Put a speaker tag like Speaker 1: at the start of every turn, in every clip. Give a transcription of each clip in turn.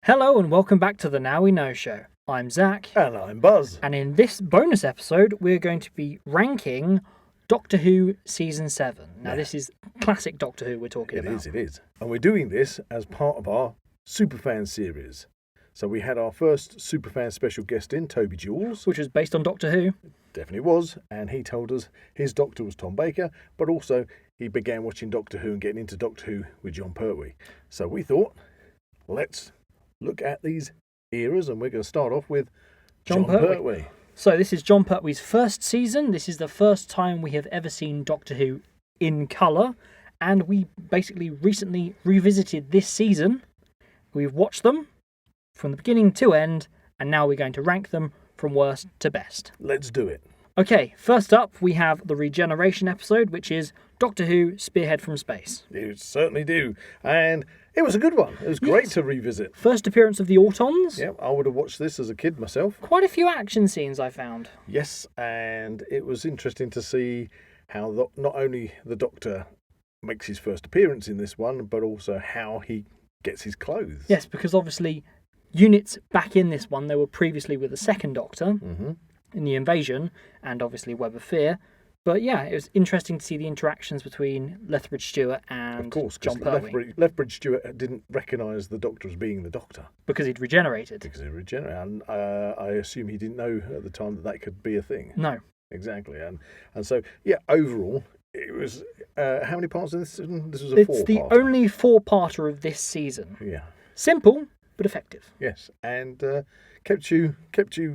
Speaker 1: Hello and welcome back to the Now We Know show. I'm Zak.
Speaker 2: And I'm Buzz.
Speaker 1: And in this bonus episode, we're going to be ranking Doctor Who Season 7. Now, This is classic Doctor Who we're talking about.
Speaker 2: It is. And we're doing this as part of our Superfan series. So we had our first Superfan special guest in, Toby Jules.
Speaker 1: Which was based on Doctor Who.
Speaker 2: Definitely was. And he told us his Doctor was Tom Baker, but also he began watching Doctor Who and getting into Doctor Who with Jon Pertwee. So we thought, let's look at these eras, and we're going to start off with Jon Pertwee.
Speaker 1: So this is Jon Pertwee's first season. This is the first time we have ever seen Doctor Who in colour, and we basically recently revisited this season. We've watched them from the beginning to end, and now we're going to rank them from worst to best.
Speaker 2: Let's do it.
Speaker 1: Okay, first up we have the regeneration episode, which is Doctor Who Spearhead from Space.
Speaker 2: You certainly do. And it was a good one. It was great to revisit.
Speaker 1: First appearance of the Autons.
Speaker 2: Yeah, I would have watched this as a kid myself.
Speaker 1: Quite a few action scenes I found.
Speaker 2: Yes, and it was interesting to see how not only the Doctor makes his first appearance in this one, but also how he gets his clothes.
Speaker 1: Yes, because obviously units back in this one, they were previously with the second Doctor in the Invasion, and obviously Web of Fear. But yeah, it was interesting to see the interactions between Lethbridge Stewart and Jon Pertwee.
Speaker 2: Lethbridge Stewart didn't recognise the Doctor as being the Doctor.
Speaker 1: Because he'd regenerated.
Speaker 2: And I assume he didn't know at the time that could be a thing.
Speaker 1: No.
Speaker 2: Exactly. And so, yeah, overall, it was... how many parts in this season? This was a four-parter.
Speaker 1: It's the only four-parter of this season.
Speaker 2: Yeah.
Speaker 1: Simple, but effective.
Speaker 2: Yes, and kept you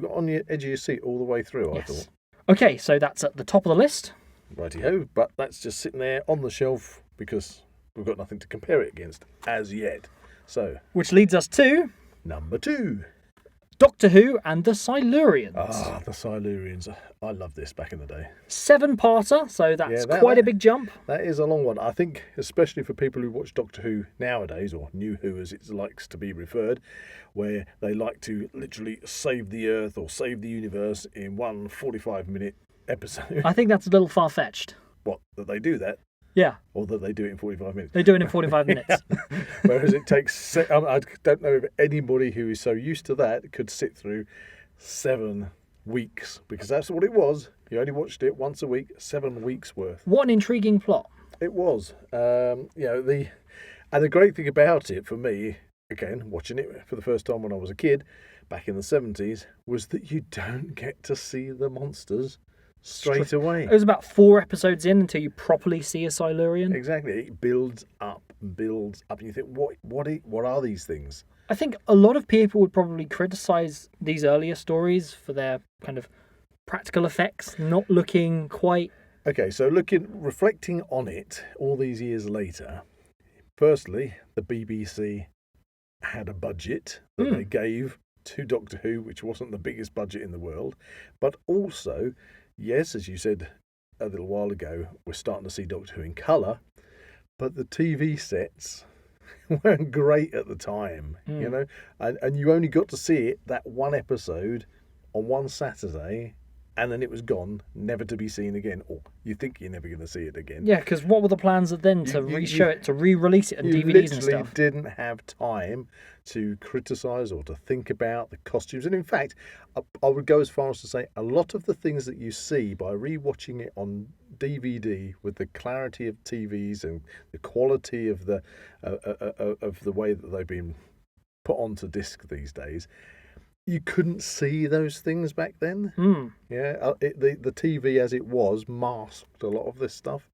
Speaker 2: on the edge of your seat all the way through, I thought.
Speaker 1: Okay, so that's at the top of the list.
Speaker 2: Righty-ho, but that's just sitting there on the shelf because we've got nothing to compare it against as yet. So,
Speaker 1: which leads us to...
Speaker 2: number 2.
Speaker 1: Doctor Who and the Silurians.
Speaker 2: Ah, the Silurians. I loved this back in the day.
Speaker 1: 7-parter, so that's quite a big jump.
Speaker 2: That is a long one. I think, especially for people who watch Doctor Who nowadays, or New Who as it likes to be referred, where they like to literally save the Earth or save the universe in one 45-minute episode.
Speaker 1: I think that's a little far-fetched.
Speaker 2: What, that they do that?
Speaker 1: Yeah.
Speaker 2: Or that they do it in 45 minutes.
Speaker 1: They do it in 45 minutes.
Speaker 2: Whereas it takes... I don't know if anybody who is so used to that could sit through 7 weeks, because that's what it was. You only watched it once a week, 7 weeks worth.
Speaker 1: What an intriguing plot.
Speaker 2: It was. And the great thing about it, for me, again, watching it for the first time when I was a kid, back in the 70s, was that you don't get to see the monsters straight away.
Speaker 1: It was about 4 episodes in until you properly see a Silurian.
Speaker 2: Exactly. It builds up, and you think, what are these things?
Speaker 1: I think a lot of people would probably criticise these earlier stories for their kind of practical effects not looking quite...
Speaker 2: Okay, so reflecting on it all these years later, firstly, the BBC had a budget that they gave to Doctor Who, which wasn't the biggest budget in the world, but also... Yes, as you said a little while ago, we're starting to see Doctor Who in colour, but the TV sets weren't great at the time, you know, and you only got to see it that one episode on one Saturday, and then it was gone, never to be seen again, or you think you're never going to see it again. Yeah,
Speaker 1: because what were the plans then to re-show it, to re-release it on DVDs and stuff?
Speaker 2: You literally didn't have time to criticise or to think about the costumes. And in fact, I would go as far as to say a lot of the things that you see by re-watching it on DVD with the clarity of TVs and the quality of the way that they've been put onto disc these days, you couldn't see those things back then. Yeah, the TV as it was masked a lot of this stuff.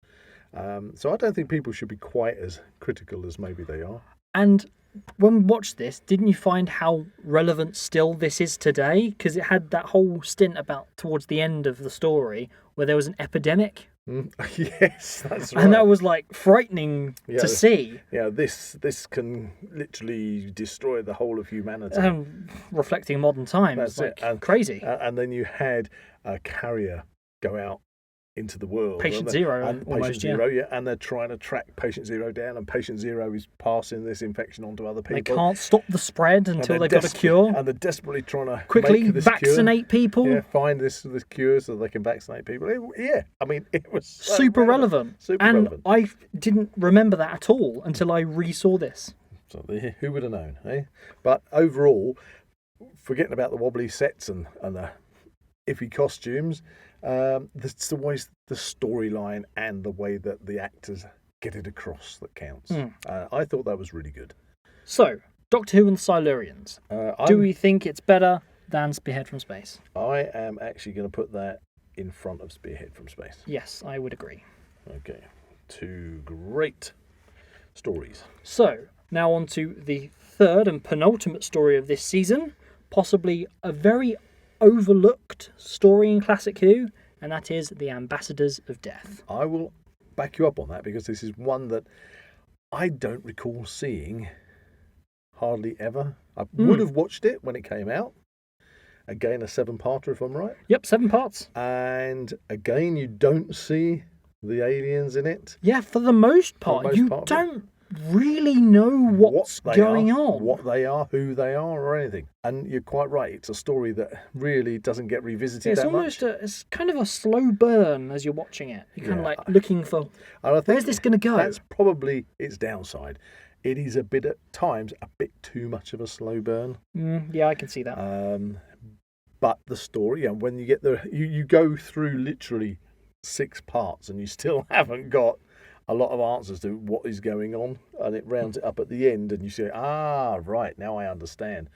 Speaker 2: So I don't think people should be quite as critical as maybe they are.
Speaker 1: And when we watched this, didn't you find how relevant still this is today? Because it had that whole stint about towards the end of the story where there was an epidemic.
Speaker 2: Yes, that's right.
Speaker 1: And that was like frightening to see.
Speaker 2: Yeah, this can literally destroy the whole of humanity.
Speaker 1: Reflecting modern times, crazy.
Speaker 2: And then you had a carrier go out into the world.
Speaker 1: Patient Zero.
Speaker 2: And they're trying to track Patient Zero down, and Patient Zero is passing this infection on to other people.
Speaker 1: They can't stop the spread until they've got a cure.
Speaker 2: And they're desperately trying to
Speaker 1: quickly vaccinate people.
Speaker 2: Yeah, find this cure so they can vaccinate people. It was
Speaker 1: super relevant. I didn't remember that at all until I re-saw this.
Speaker 2: So who would have known, eh? But overall, forgetting about the wobbly sets and the iffy costumes, it's always the storyline and the way that the actors get it across that counts. I thought that was really good.
Speaker 1: So, Doctor Who and Silurians. Do we think it's better than Spearhead from Space?
Speaker 2: I am actually going to put that in front of Spearhead from Space.
Speaker 1: Yes, I would agree.
Speaker 2: Okay, 2 great stories.
Speaker 1: So, now on to the third and penultimate story of this season, possibly a very overlooked story in Classic Who, and that is The Ambassadors of Death.
Speaker 2: I will back you up on that because this is one that I don't recall seeing hardly ever. I would have watched it when it came out. Again, a 7-parter if I'm right.
Speaker 1: Yep, 7 parts.
Speaker 2: And again, you don't see the aliens in it.
Speaker 1: Yeah, for the most part, you don't really know what's going on.
Speaker 2: What they are, who they are, or anything. And you're quite right. It's a story that really doesn't get revisited that much.
Speaker 1: It's kind of a slow burn as you're watching it. You're kind of like looking for, where's this going to go?
Speaker 2: That's probably its downside. It is at times a bit too much of a slow burn.
Speaker 1: Yeah, I can see that.
Speaker 2: But the story, and when you get you go through literally 6 parts and you still haven't got a lot of answers to what is going on, and it rounds it up at the end and you say, right, now I understand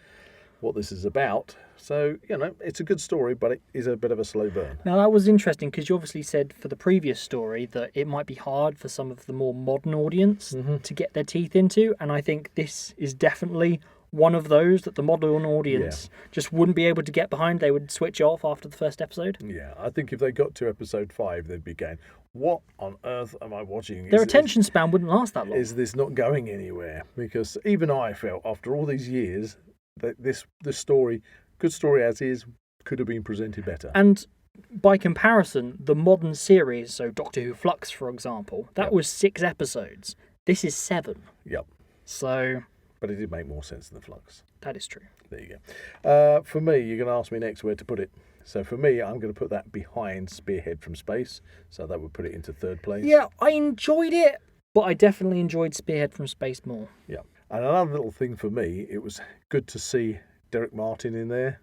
Speaker 2: what this is about. So, it's a good story, but it is a bit of a slow burn.
Speaker 1: Now, that was interesting because you obviously said for the previous story that it might be hard for some of the more modern audience to get their teeth into, and I think this is definitely one of those that the modern audience just wouldn't be able to get behind. They would switch off after the first episode.
Speaker 2: Yeah, I think if they got to episode 5, they'd be going, what on earth am I watching?
Speaker 1: Their attention span wouldn't last that long.
Speaker 2: Is this not going anywhere? Because even I felt, after all these years, that this story, good story as is, could have been presented better.
Speaker 1: And by comparison, the modern series, so Doctor Who Flux, for example, that was 6 episodes. This is 7.
Speaker 2: Yep.
Speaker 1: So...
Speaker 2: But it did make more sense than the Flux.
Speaker 1: That is true.
Speaker 2: There you go. For me, you're going to ask me next where to put it. So for me, I'm going to put that behind Spearhead from Space. So that would put it into 3rd place.
Speaker 1: Yeah, I enjoyed it, but I definitely enjoyed Spearhead from Space more.
Speaker 2: Yeah. And another little thing for me, it was good to see Derek Martin in there,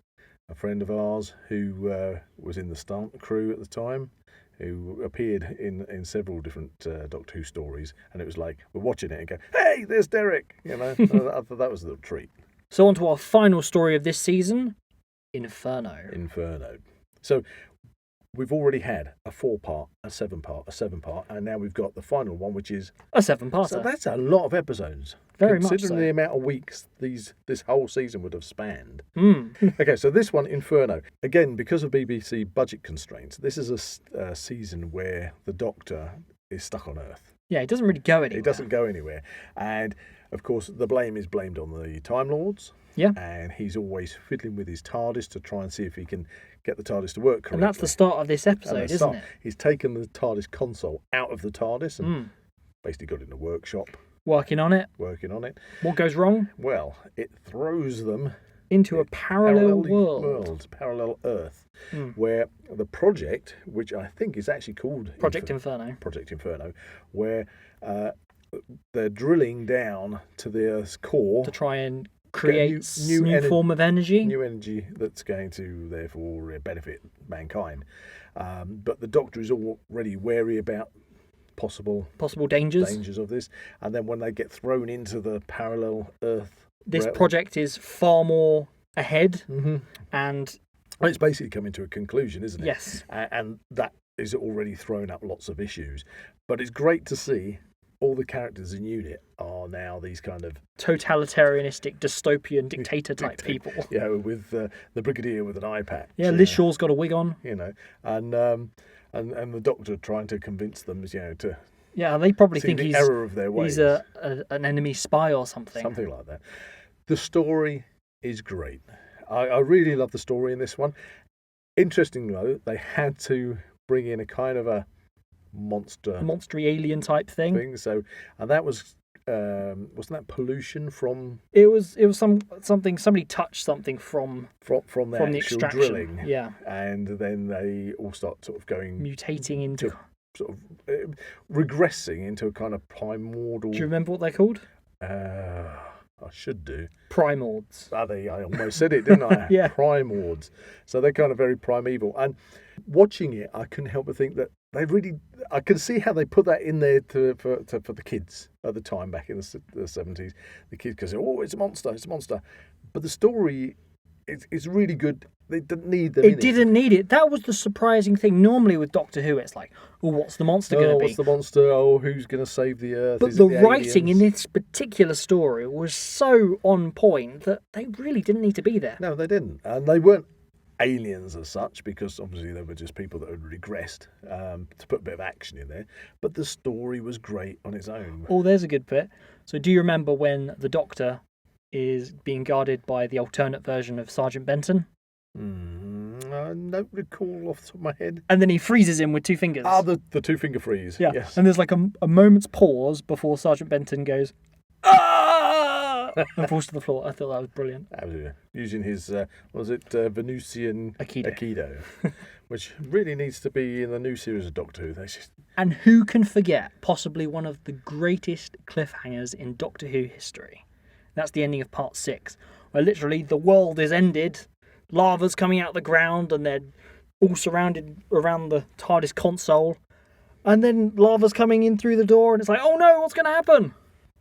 Speaker 2: a friend of ours who was in the stunt crew at the time, who appeared in several different Doctor Who stories, and it was like we're watching it and go, "Hey, there's Derek!" I thought that was a little treat.
Speaker 1: So on to our final story of this season, Inferno.
Speaker 2: So we've already had a 4-part, a 7-part, and now we've got the final one, which is
Speaker 1: a 7-parter.
Speaker 2: So that's a lot of episodes.
Speaker 1: Very much so.
Speaker 2: Considering the amount of weeks this whole season would have spanned. Okay, so this one, Inferno. Again, because of BBC budget constraints, this is a season where the Doctor is stuck on Earth.
Speaker 1: Yeah, it doesn't really go anywhere.
Speaker 2: It doesn't go anywhere. And, of course, the blame is blamed on the Time Lords.
Speaker 1: Yeah.
Speaker 2: And he's always fiddling with his TARDIS to try and see if he can get the TARDIS to work correctly.
Speaker 1: And that's the start of this episode, isn't it?
Speaker 2: He's taken the TARDIS console out of the TARDIS and basically got it in a workshop.
Speaker 1: Working on it. What goes wrong?
Speaker 2: Well, it throws them
Speaker 1: into a parallel world.
Speaker 2: Parallel Earth, where the project, which I think is actually called
Speaker 1: Project Inferno,
Speaker 2: where they're drilling down to the Earth's core
Speaker 1: to try and create new form of energy.
Speaker 2: New energy that's going to, therefore, benefit mankind. But the Doctor is already wary about possible dangers of this. And then when they get thrown into the parallel Earth...
Speaker 1: This project is far more ahead. And
Speaker 2: it's basically coming to a conclusion, isn't it?
Speaker 1: Yes.
Speaker 2: And that is already thrown up lots of issues. But it's great to see all the characters in UNIT are now these kind of
Speaker 1: totalitarianistic, dystopian, dictator type people.
Speaker 2: Yeah, with the Brigadier with an eye patch.
Speaker 1: Yeah, Liz Shaw's got a wig on.
Speaker 2: And the Doctor trying to convince them, to.
Speaker 1: Yeah, they probably think
Speaker 2: the error of their ways.
Speaker 1: He's an enemy spy or something.
Speaker 2: Something like that. The story is great. I really love the story in this one. Interesting though, they had to bring in a kind of a monstery alien type thing. So, and that was wasn't that pollution from? It was something. Somebody touched something from the extraction. Drilling. Yeah, and then they all start sort of mutating into sort of regressing into a kind of primordial. Do you remember what they're called? I should do.
Speaker 1: Primords.
Speaker 2: I almost said it, didn't I?
Speaker 1: Yeah.
Speaker 2: Primords. So they're kind of very primeval. And watching it, I couldn't help but think that I can see how they put that in there for the kids at the time back in the 70s. The kids could say, oh, it's a monster. But the story is really good. They didn't need them.
Speaker 1: It didn't need it. That was the surprising thing. Normally with Doctor Who, it's like, oh, what's the monster going to be?
Speaker 2: What's the monster? Oh, who's going to save the Earth?
Speaker 1: But the writing in this particular story was so on point that they really didn't need to be there.
Speaker 2: No, they didn't. And they weren't aliens as such, because obviously they were just people that had regressed, to put a bit of action in there. But the story was great on its own.
Speaker 1: Oh, there's a good bit. So do you remember when the Doctor is being guarded by the alternate version of Sergeant Benton?
Speaker 2: I don't recall off the top of my head.
Speaker 1: And then he freezes him with two fingers.
Speaker 2: Ah, the two-finger freeze.
Speaker 1: Yeah.
Speaker 2: Yes.
Speaker 1: And there's like a moment's pause before Sergeant Benton goes, ah! and falls to the floor. I thought that was brilliant.
Speaker 2: Absolutely. Using his, Venusian Aikido, which really needs to be in the new series of Doctor Who.
Speaker 1: And who can forget possibly one of the greatest cliffhangers in Doctor Who history? That's the ending of part 6, where literally the world is ended, lava's coming out of the ground, and they're all surrounded around the TARDIS console, and then lava's coming in through the door, and it's like, oh no, what's going to happen?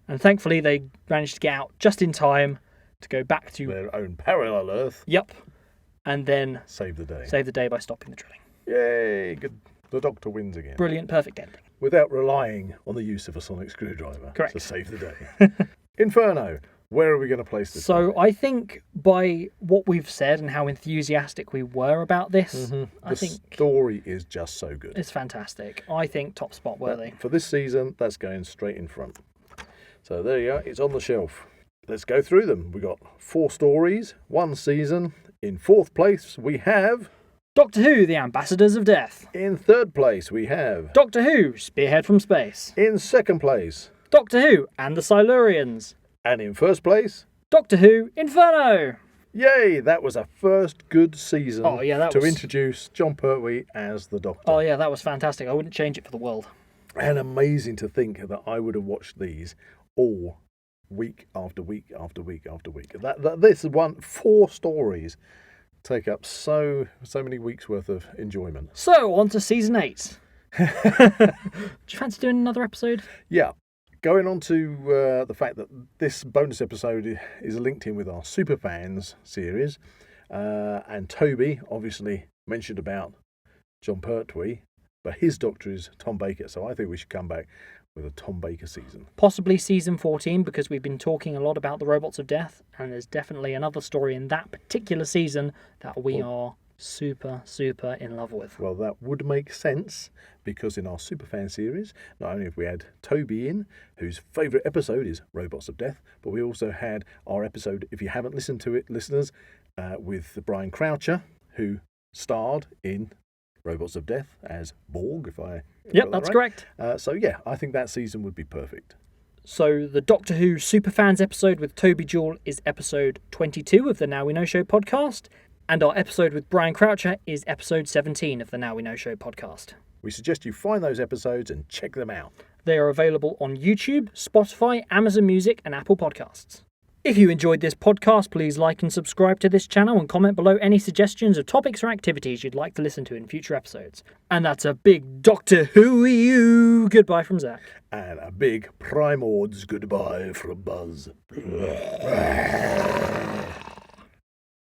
Speaker 1: And thankfully they managed to get out just in time to go back to
Speaker 2: their own parallel Earth.
Speaker 1: Yep. And then
Speaker 2: save the day.
Speaker 1: Save the day by stopping the drilling.
Speaker 2: Yay, good. The Doctor wins again.
Speaker 1: Brilliant, perfect ending.
Speaker 2: Without relying on the use of a sonic screwdriver.
Speaker 1: Correct.
Speaker 2: To save the day. Inferno. Where are we going to place this?
Speaker 1: So I think by what we've said and how enthusiastic we were about this, I think
Speaker 2: the story is just so good.
Speaker 1: It's fantastic. I think top spot worthy.
Speaker 2: For this season, that's going straight in front. So there you are. It's on the shelf. Let's go through them. We got 4 stories, 1 season. In 4th place, we have
Speaker 1: Doctor Who, The Ambassadors of Death.
Speaker 2: In 3rd place, we have
Speaker 1: Doctor Who, Spearhead from Space.
Speaker 2: In 2nd place,
Speaker 1: Doctor Who and the Silurians.
Speaker 2: And in 1st place,
Speaker 1: Doctor Who, Inferno.
Speaker 2: Yay, that was a first good season
Speaker 1: to
Speaker 2: introduce Jon Pertwee as the Doctor.
Speaker 1: Oh yeah, that was fantastic. I wouldn't change it for the world.
Speaker 2: And amazing to think that I would have watched these all week after week after week after week. This 4 stories take up so many weeks worth of enjoyment.
Speaker 1: So on to season 8. Do you fancy doing another episode?
Speaker 2: Yeah. Going on to the fact that this bonus episode is linked in with our Superfans series, and Toby obviously mentioned about Jon Pertwee, but his Doctor is Tom Baker, so I think we should come back with a Tom Baker season.
Speaker 1: Possibly season 14, because we've been talking a lot about the Robots of Death, and there's definitely another story in that particular season that we are super in love with.
Speaker 2: Well, that would make sense, because in our Superfan series, not only have we had Toby in, whose favourite episode is Robots of Death, but we also had our episode, if you haven't listened to it, listeners, with Brian Croucher, who starred in Robots of Death as Borg, if I...
Speaker 1: Yep, that's correct.
Speaker 2: So yeah, I think that season would be perfect.
Speaker 1: So the Doctor Who Superfans episode with Toby Jewell is episode 22 of the Now We Know Show podcast, and our episode with Brian Croucher is episode 17 of the Now We Know Show podcast.
Speaker 2: We suggest you find those episodes and check them out.
Speaker 1: They are available on YouTube, Spotify, Amazon Music, and Apple Podcasts. If you enjoyed this podcast, please like and subscribe to this channel and comment below any suggestions of topics or activities you'd like to listen to in future episodes. And that's a big Doctor Who goodbye from Zak.
Speaker 2: And a big Primords goodbye from Buzz.